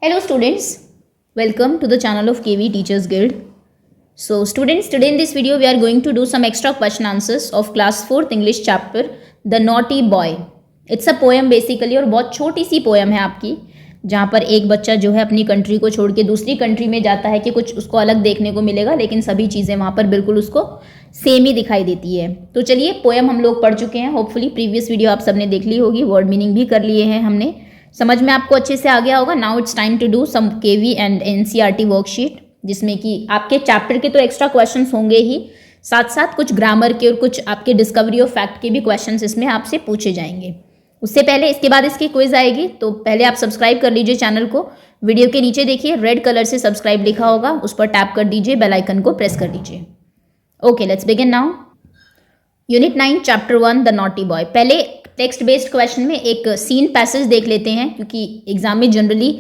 Hello students, welcome to the channel of KV Teachers Guild. So students, today in this video we are going to do some extra question answers of class 4th English chapter The Naughty Boy. It's a poem basically और बहुत छोटी सी poem है आपकी, जहाँ पर एक बच्चा जो है अपनी कंट्री को छोड़ के दूसरी कंट्री में जाता है कि कुछ उसको अलग देखने को मिलेगा, लेकिन सभी चीज़ें वहाँ पर बिल्कुल उसको सेम ही दिखाई देती है। तो चलिए, पोएम हम लोग पढ़ चुके हैं, होपफुली प्रीवियस वीडियो आप सबने देख ली होगी, वर्ड मीनिंग भी कर लिए हैं हमने, समझ में आपको अच्छे से आ गया होगा। Now it's time to do some KV and NCERT worksheet, जिसमें कि आपके चैप्टर के तो एक्स्ट्रा क्वेश्चंस होंगे ही, साथ साथ कुछ ग्रामर के और कुछ आपके डिस्कवरी ऑफ फैक्ट के भी क्वेश्चंस इसमें आपसे पूछे जाएंगे। उससे पहले इसके बाद इसकी क्विज आएगी, तो पहले आप सब्सक्राइब कर लीजिए चैनल को। वीडियो के नीचे देखिए रेड कलर से सब्सक्राइब लिखा होगा, उस पर टैप कर दीजिए, बेल आइकन को प्रेस कर दीजिए। Okay, let's begin now. Unit 9 chapter 1 the naughty boy. पहले टेक्स्ट बेस्ड क्वेश्चन में एक सीन पैसेज देख लेते हैं, क्योंकि एग्जाम में जनरली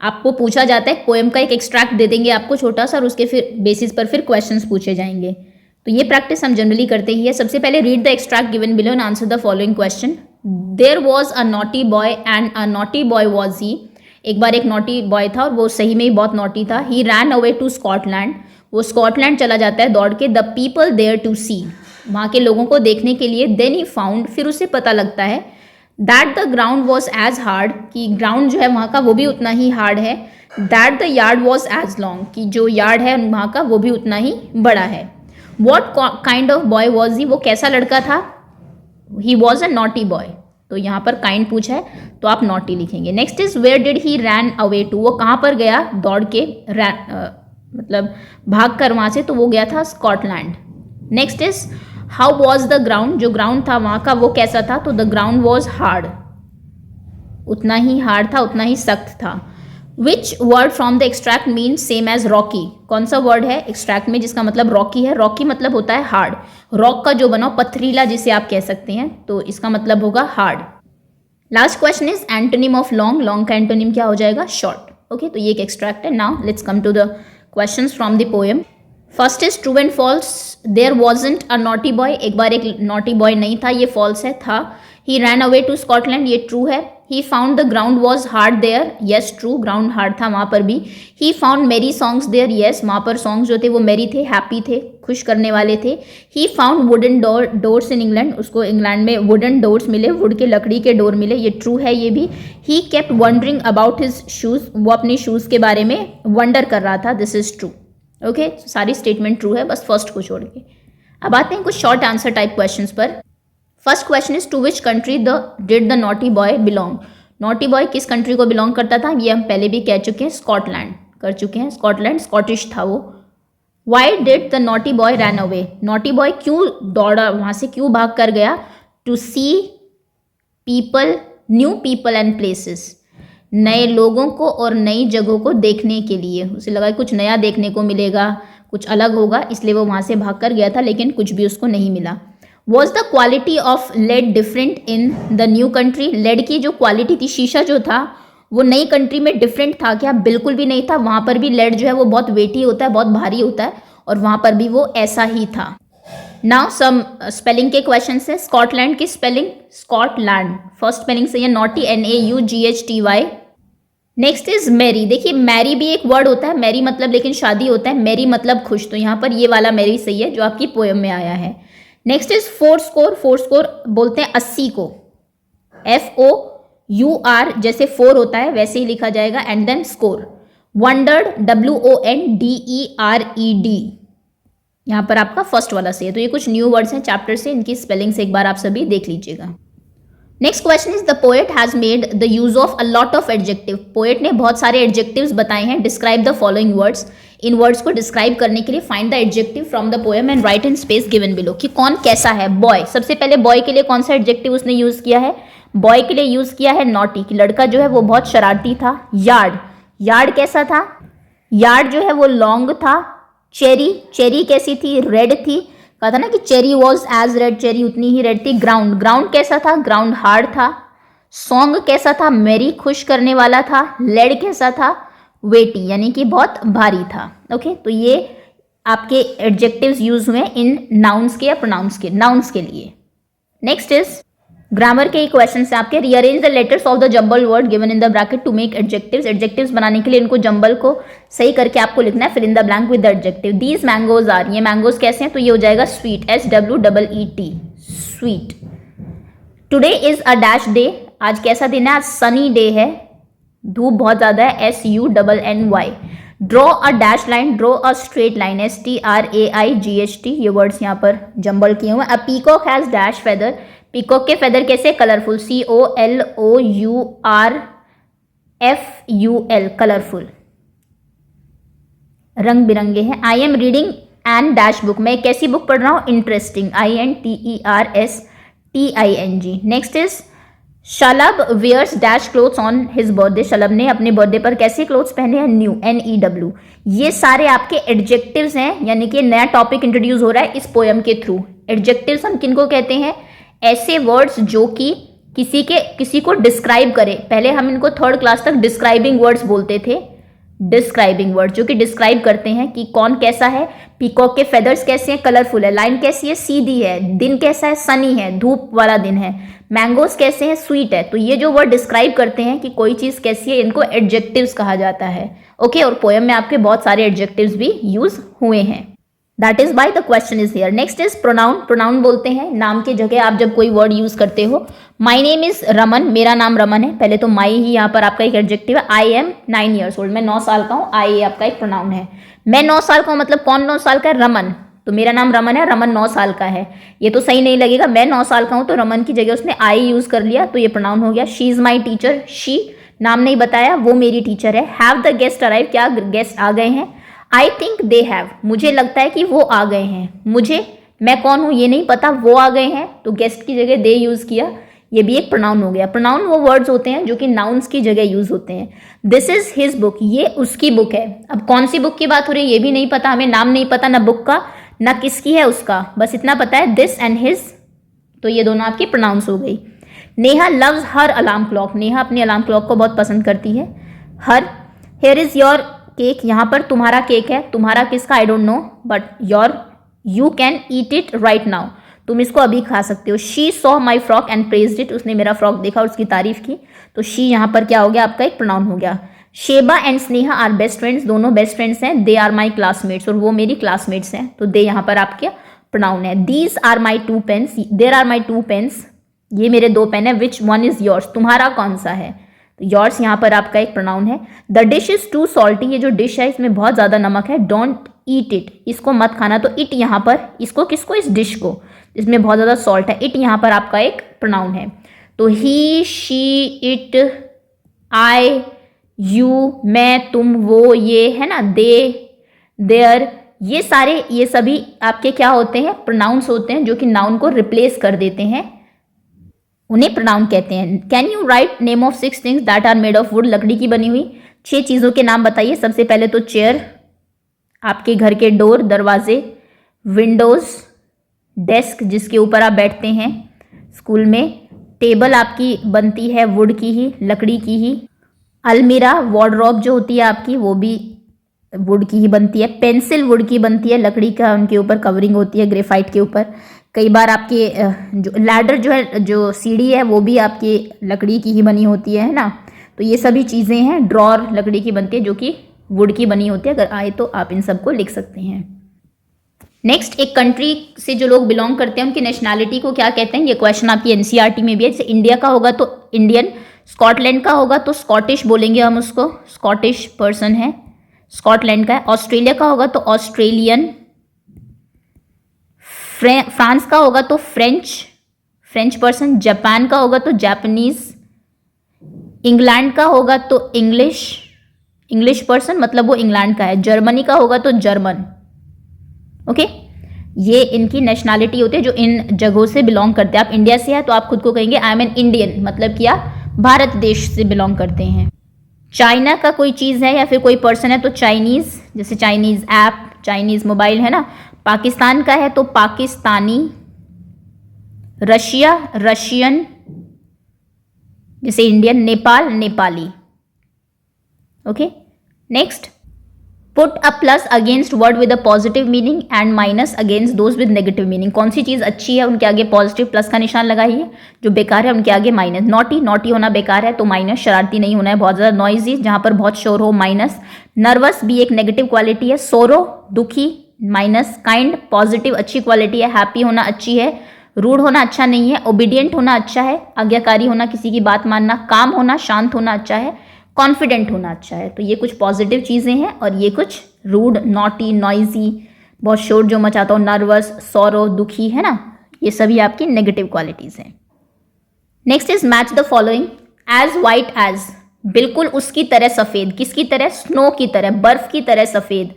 आपको पूछा जाता है, पोएम का एक एक्सट्रैक्ट दे देंगे आपको छोटा सा, और उसके फिर बेसिस पर फिर क्वेश्चंस पूछे जाएंगे। तो ये प्रैक्टिस हम जनरली करते ही है। सबसे पहले read the extract given below and answer the following question. There was a naughty boy and a naughty boy was he. एक बार एक नॉटी बॉय था और वो सही में ही बहुत नॉटी था। He ran away to Scotland. वो स्कॉटलैंड चला जाता है दौड़ के। द पीपल देयर टू सी। वहाँ के लोगों को देखने के लिए। देन ही फाउंड, फिर उसे पता लगता है that the ground was as hard, कि ग्राउंड जो है वहाँ का वो भी उतना ही हार्ड है। That the yard was as long, कि जो यार्ड है वहाँ का वो भी उतना ही बड़ा है। What kind of boy was ही, वो कैसा लड़का था। He was a naughty boy, तो यहाँ पर काइंड पूछा है तो आप नॉटी लिखेंगे। Next is where did he ran away to, वो कहाँ पर गया दौड़ के, मतलब भाग कर वहाँ से, तो वो गया था Scotland. Next is how was the ground, जो ग्राउंड था वहाँ का वो कैसा था, तो द ग्राउंड वॉज हार्ड, उतना ही हार्ड था, उतना ही सख्त था। Which word from the extract mean same as rocky, कौन सा वर्ड है एक्सट्रैक्ट में जिसका मतलब रॉकी है। रॉकी मतलब होता है हार्ड, रॉक का जो बना पथरीला जिसे आप कह सकते हैं, तो इसका मतलब होगा hard. Last question is antonym of long. Long का एंटोनिम क्या हो जाएगा, शॉर्ट। ओके, तो ये एक एक्सट्रैक्ट है। Now let's come to the questions from the poem. First is true and false. There wasn't a naughty boy, एक बार एक नॉटी बॉय नहीं था, ये फॉल्स है, था। He ran away to Scotland, ये ट्रू है। He found the ground was hard there, yes true, ground hard था वहाँ पर भी। He found merry songs there, yes, वहाँ पर सॉन्ग्स जो थे वो मेरी थे, हैप्पी थे, खुश करने वाले थे। He found wooden doors in England, उसको इंग्लैंड में वुडन डोर्स मिले, वुड के लकड़ी के डोर मिले, ये ट्रू है ये भी। He kept wondering about his shoes, वो अपने शूज़ के बारे में वंडर कर रहा था, दिस इज ट्रू। ओके, सारी स्टेटमेंट ट्रू है, बस फर्स्ट को छोड़ के। अब आते हैं कुछ शॉर्ट आंसर टाइप क्वेश्चंस पर। First question is to which country did the naughty boy belong. Naughty boy किस कंट्री को बिलोंग करता था, ये हम पहले भी कह चुके हैं, स्कॉटलैंड कर चुके हैं। स्कॉटलैंड, स्कॉटिश था वो। Why did the naughty boy ran away, naughty boy क्यों दौड़ा, वहाँ से क्यों भाग कर गया। To see people, new people and places, नए लोगों को और नई जगहों को देखने के लिए। उसे लगा कुछ नया देखने को मिलेगा, कुछ अलग होगा, इसलिए वो वहाँ से भाग कर गया था, लेकिन कुछ भी उसको नहीं मिला। Was the quality of lead different in the new country, lead की जो क्वालिटी थी, शीशा जो था, वो नई कंट्री में डिफरेंट था क्या, बिल्कुल भी नहीं था। वहाँ पर भी लेड जो है वो बहुत वेटी होता है, बहुत भारी होता है, और वहाँ पर भी वो ऐसा ही था। नाउ सम स्पेलिंग के क्वेश्चन है। स्कॉटलैंड की स्पेलिंग स्कॉटलैंड, फर्स्ट स्पेलिंग से है naughty, NAUGHTY। Next is merry. देखिए मैरी भी एक वर्ड होता है, मैरी मतलब लेकिन शादी होता है, मैरी मतलब खुश, तो यहाँ पर ये वाला मैरी सही है जो आपकी पोएम में आया है। Next is four score. Four score बोलते हैं 80 को, FOUR, जैसे 4 होता है वैसे ही लिखा जाएगा, and then score. Wondered, WONDERED, यहाँ पर आपका फर्स्ट वाला सही है। तो ये कुछ न्यू वर्ड्स हैं चैप्टर से, इनकी स्पेलिंग से एक बार आप सभी देख लीजिएगा। Next question is the poet has made the use of a lot of adjective. Poet ने बहुत सारे एडजेक्टिव्स बताए हैं। Describe the following words. In words को डिस्क्राइब करने के लिए find the adjective from the poem and right in space given below, कि कौन कैसा है। बॉय, सबसे पहले बॉय के लिए कौन सा एडजेक्टिव उसने यूज किया है, बॉय के लिए यूज किया है नॉटी, कि लड़का जो है वो बहुत शरारती था। यार्ड, यार्ड कैसा था, यार्ड जो है वो लॉन्ग था। चेरी, चेरी कैसी थी, रेड थी, कहा था ना कि cherry was as red, cherry उतनी ही रेड थी। ग्राउंड, ग्राउंड कैसा था, ग्राउंड हार्ड था। सॉन्ग कैसा था, मेरी, खुश करने वाला था। लेड कैसा था, वेटी, यानी कि बहुत भारी था। ओके, तो ये आपके एडजेक्टिव्स यूज हुए इन नाउन्स के या प्रोनाउंस के, नाउन्स के लिए। नेक्स्ट इज ग्रामर के क्वेश्चन से आपके rearrange the letters of the jumble word given in the bracket to make adjectives. Adjectives बनाने के लिए इनको जंबल को सही करके आपको लिखना है, fill in the blank with the adjective. These mangoes are, ये मैंगोज कैसे हैं, तो ये हो जाएगा sweet, SWEET, sweet. Today is a dash day, आज कैसा दिन है, आज सनी डे है, धूप बहुत ज्यादा है, SUNNY। Draw a dash line, draw a straight line, STRAIGHT। ये वर्ड्स यहाँ पर जंबल किए हुए। A peacock has dash feather, peacock के फेदर कैसे, कलरफुल, COLOURFUL, कलरफुल, रंग बिरंगे हैं। I am reading an dash book, मैं कैसी बुक पढ़ रहा हूँ, interesting, INTERSTING। Next is Shalabh wears dash clothes on his birthday, Shalabh ने अपने बर्थडे पर कैसे क्लोथ्स पहने हैं, न्यू, NEW। ये सारे आपके एडजेक्टिव्स हैं, यानी कि नया टॉपिक इंट्रोड्यूस हो रहा है इस पोयम के थ्रू। एडजेक्टिव्स हम किनको कहते हैं, ऐसे वर्ड्स जो कि किसी को डिस्क्राइब करे। पहले हम इनको थर्ड क्लास तक डिस्क्राइबिंग वर्ड्स बोलते थे, डिस्क्राइबिंग वर्ड जो कि डिस्क्राइब करते हैं कि कौन कैसा है। पीकॉक के फेदर्स कैसे हैं, कलरफुल है। लाइन कैसी है, सीधी है। दिन कैसा है, सनी है, धूप वाला दिन है। मैंगोज कैसे हैं, स्वीट है। तो ये जो वर्ड डिस्क्राइब करते हैं कि कोई चीज कैसी है, इनको एडजेक्टिव्स कहा जाता है। ओके, और पोएम में आपके बहुत सारे एडजेक्टिव्स भी यूज हुए हैं। That is why the question is here. Next is pronoun. Pronoun बोलते हैं नाम की जगह आप जब कोई वर्ड यूज करते हो। माई नेम इज रमन, मेरा नाम रमन है। पहले तो माई ही यहाँ पर आपका एक एडजेक्टिव है। आई एम 9 years old, मैं 9 साल का हूँ। आई आपका एक प्रोनाउन है। मैं 9 साल का हूँ मतलब कौन 9 साल का है, रमन। तो मेरा नाम रमन है, रमन 9 साल का है। ये तो सही नहीं लगेगा, मैं 9 साल का हूँ तो रमन की जगह उसने आई यूज कर लिया, तो ये प्रोनाउन हो गया। She is my teacher, she नाम नहीं बताया, वो मेरी टीचर है। हैव द गेस्ट अराइव, क्या गेस्ट आ गए हैं। आई थिंक दे हैव, मुझे लगता है कि वो आ गए हैं। मुझे, मैं कौन हूं ये नहीं पता, वो आ गए हैं, तो गेस्ट की जगह दे यूज किया, ये भी एक प्रोनाउन हो गया। प्रोनाउन वो वर्ड्स होते हैं जो कि नाउन्स की जगह यूज होते हैं। दिस इज हिज बुक, ये उसकी बुक है। अब कौन सी बुक की बात हो रही है ये भी नहीं पता, हमें नाम नहीं पता ना बुक का ना किसकी है उसका, बस इतना पता है दिस एंड हिज, तो ये दोनों आपकी प्रोनाउंस हो गई। Neha loves her alarm clock, Neha अपनी अलार्म क्लॉक को बहुत पसंद करती है। हर, हेयर इज योर केक, यहाँ पर तुम्हारा केक है। तुम्हारा किसका, I don't know, but your, you can eat it right now, तुम इसको अभी खा सकते हो। She saw my frock and praised it, उसने मेरा फ्रॉक देखा और उसकी तारीफ की, तो शी यहाँ पर क्या हो गया, आपका एक प्रोनाउन हो गया। Sheba and Sneha are best friends, दोनों बेस्ट फ्रेंड्स हैं। दे आर माई क्लासमेट्स, और वो मेरी क्लासमेट्स हैं, तो दे यहाँ पर आपके प्रोनाउन है। These are my 2 pens, there are my 2 pens, ये मेरे 2 पेन है। विच वन इज योर्स, तुम्हारा कौन सा है, तो योर्स यहाँ पर आपका एक प्रोनाउन है। The dish is too salty, ये जो डिश है इसमें बहुत ज्यादा नमक है। डोंट ईट इट, इसको मत खाना, तो इट यहाँ पर, इसको किसको, इस डिश को, इसमें बहुत ज्यादा सॉल्ट है। इट यहाँ पर आपका एक प्रोनाउन है। तो ही, शी, इट, आई, यू, मैं, तुम, वो, ये है ना, दे, देयर, ये सारे, ये सभी आपके क्या होते हैं, प्रोनाउंस होते हैं जो कि नाउन को रिप्लेस कर देते हैं, उन्हें प्रोनाउन कहते हैं। Can you write name of 6 things that are made of wood, लकड़ी की बनी हुई 6 चीजों के नाम बताइए। सबसे पहले तो चेयर, आपके घर के डोर, दरवाजे, विंडोज, डेस्क जिसके ऊपर आप बैठते हैं स्कूल में, टेबल आपकी बनती है वुड की ही, लकड़ी की ही। अलमीरा, वार्डरोब जो होती है आपकी, वो भी वुड की ही बनती है। पेंसिल वुड की बनती है, लकड़ी का उनके ऊपर कवरिंग होती है ग्रेफाइट के ऊपर। कई बार आपके जो लैडर जो है, जो सीढ़ी है, वो भी आपकी लकड़ी की ही बनी होती है ना। तो ये सभी चीज़ें हैं। ड्रॉर लकड़ी की बनती है जो कि वुड की बनी होती है। अगर आए तो आप इन सबको लिख सकते हैं। नेक्स्ट, एक कंट्री से जो लोग बिलोंग करते हैं उनकी नेशनैलिटी को क्या कहते हैं, ये क्वेश्चन आपकी एनसीईआरटी में भी है। जैसे इंडिया का होगा तो इंडियन, स्कॉटलैंड का होगा तो स्कॉटिश बोलेंगे हम उसको, स्कॉटिश पर्सन है, स्कॉटलैंड का है। ऑस्ट्रेलिया का होगा तो ऑस्ट्रेलियन, फ्रांस का होगा तो फ्रेंच पर्सन, जापान का होगा तो जापानीज, इंग्लैंड का होगा तो इंग्लिश पर्सन, मतलब वो इंग्लैंड का है। जर्मनी का होगा तो जर्मन। ओके, ये इनकी नेशनैलिटी होती है जो इन जगहों से बिलोंग करते हैं। आप इंडिया से है तो आप खुद को कहेंगे आई एम एन इंडियन, मतलब कि आप भारत देश से बिलोंग करते हैं। चाइना का कोई चीज़ है या फिर कोई पर्सन है तो चाइनीज़, जैसे चाइनीज़ ऐप, चाइनीज़ मोबाइल है ना। पाकिस्तान का है तो पाकिस्तानी। रशिया, रशियन, जैसे Indian. Nepal, Nepali. Okay, next, put a plus against word with a positive meaning and minus against those with negative meaning. कौन सी चीज़ अच्छी है उनके आगे पॉजिटिव प्लस का निशान लगाइए, जो बेकार है उनके आगे माइनस। नॉटी, नॉटी होना बेकार है तो माइनस, शरारती नहीं होना है, बहुत ज़्यादा नॉइजी जहाँ पर बहुत शोर हो माइनस। नर्वस भी एक नेगेटिव क्वालिटी है। सोरो दुखी माइनस। काइंड पॉजिटिव अच्छी क्वालिटी है। हैप्पी होना अच्छी है। रूड होना अच्छा नहीं है। ओबीडियंट होना अच्छा है, आज्ञाकारी होना, किसी की बात मानना। काम होना, शांत होना अच्छा है। कॉन्फिडेंट होना अच्छा है। तो ये कुछ पॉजिटिव चीज़ें हैं और ये कुछ रूड, नॉटी, नॉइजी, बहुत शोर जो मचाता हो, नर्वस, सौरो, दुखी, है ना, ये सभी आपकी नेगेटिव क्वालिटीज़ हैं। Next is match the following. As white as, बिल्कुल उसकी तरह सफ़ेद। किसकी तरह? स्नो की तरह, बर्फ की तरह सफ़ेद।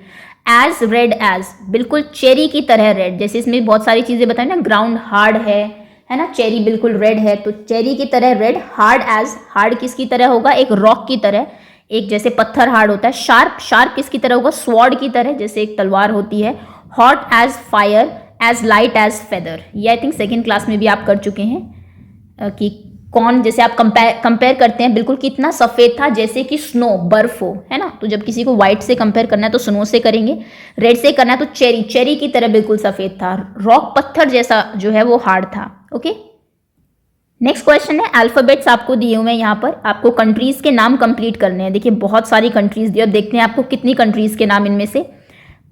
एज रेड एज, बिल्कुल चेरी की तरह रेड। जैसे इसमें बहुत सारी चीज़ें बताई ना, ग्राउंड हार्ड है ना, चेरी बिल्कुल रेड है तो चेरी की तरह रेड। हार्ड एज, हार्ड किसकी तरह होगा? एक रॉक की तरह, एक जैसे पत्थर हार्ड होता है। शार्प, शार्प किसकी तरह होगा? स्वॉर्ड की तरह, जैसे एक तलवार होती है। Hot as fire. As light as feather, ये आई थिंक सेकेंड क्लास में भी आप कर चुके हैं कि कौन, जैसे आप कंपेयर करते हैं, बिल्कुल कितना सफ़ेद था जैसे कि स्नो, बर्फ हो, है ना। तो जब किसी को व्हाइट से कंपेयर करना है तो स्नो से करेंगे, रेड से करना है तो चेरी, चेरी की तरह बिल्कुल सफ़ेद था। रॉक, पत्थर जैसा जो है वो हार्ड था। ओके, नेक्स्ट क्वेश्चन है, अल्फाबेट्स आपको दिए हुए हैं यहाँ पर, आपको कंट्रीज के नाम कंप्लीट करने हैं। देखिए बहुत सारी कंट्रीज दी और देखते हैं आपको कितनी कंट्रीज के नाम इनमें से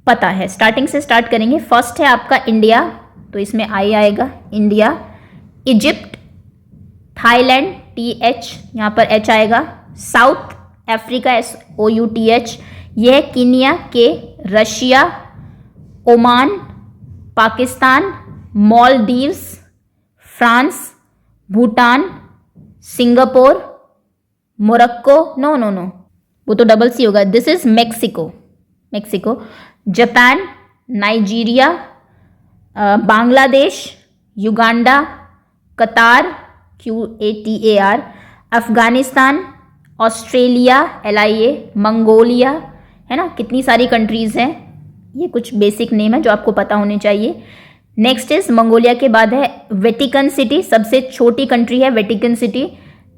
पता है। स्टार्टिंग से स्टार्ट करेंगे। फर्स्ट है आपका इंडिया, तो इसमें आई आएगा इंडिया। इजिप्ट, थाईलैंड, TH यहाँ पर H आएगा। साउथ अफ्रीका, SOUTH, यह है Kenya, K. Russia, Oman, Pakistan, Maldives, France, Bhutan, Singapore, Morocco, no no no वो तो डबल सी होगा, this is Mexico, Mexico. Japan, Nigeria, Bangladesh, Uganda, Qatar, QATAR, Afghanistan, Australia, LIA, Mongolia, है ना। कितनी सारी कंट्रीज़ हैं, ये कुछ बेसिक नेम है जो आपको पता होने चाहिए। नेक्स्ट इज मंगोलिया के बाद है वेटिकन सिटी, सबसे छोटी कंट्री है Vatican city.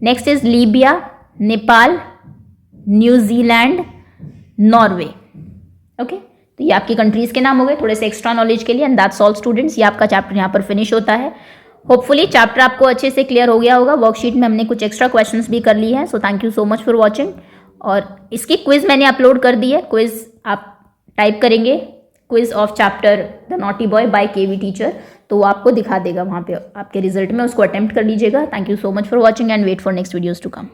Next is Libya, Nepal, New Zealand, Norway. Okay, तो ये आपकी कंट्रीज़ के नाम हो गए थोड़े से एक्स्ट्रा नॉलेज के लिए। एंड दैट्स ऑल स्टूडेंट्स, ये आपका चैप्टर यहाँ पर फिनिश होता है। होपफुली चैप्टर आपको अच्छे से क्लियर हो गया होगा। वर्कशीट में हमने कुछ एक्स्ट्रा क्वेश्चंस भी कर ली है। So thank you so much for watching. और इसकी क्विज मैंने अपलोड कर दी है। क्विज आप टाइप करेंगे quiz of chapter the naughty boy by KV teacher, तो वो आपको दिखा देगा वहाँ पे आपके रिजल्ट में, उसको अटेम्प्ट कर लीजिएगा। Thank you so much for watching and wait for next videos to come.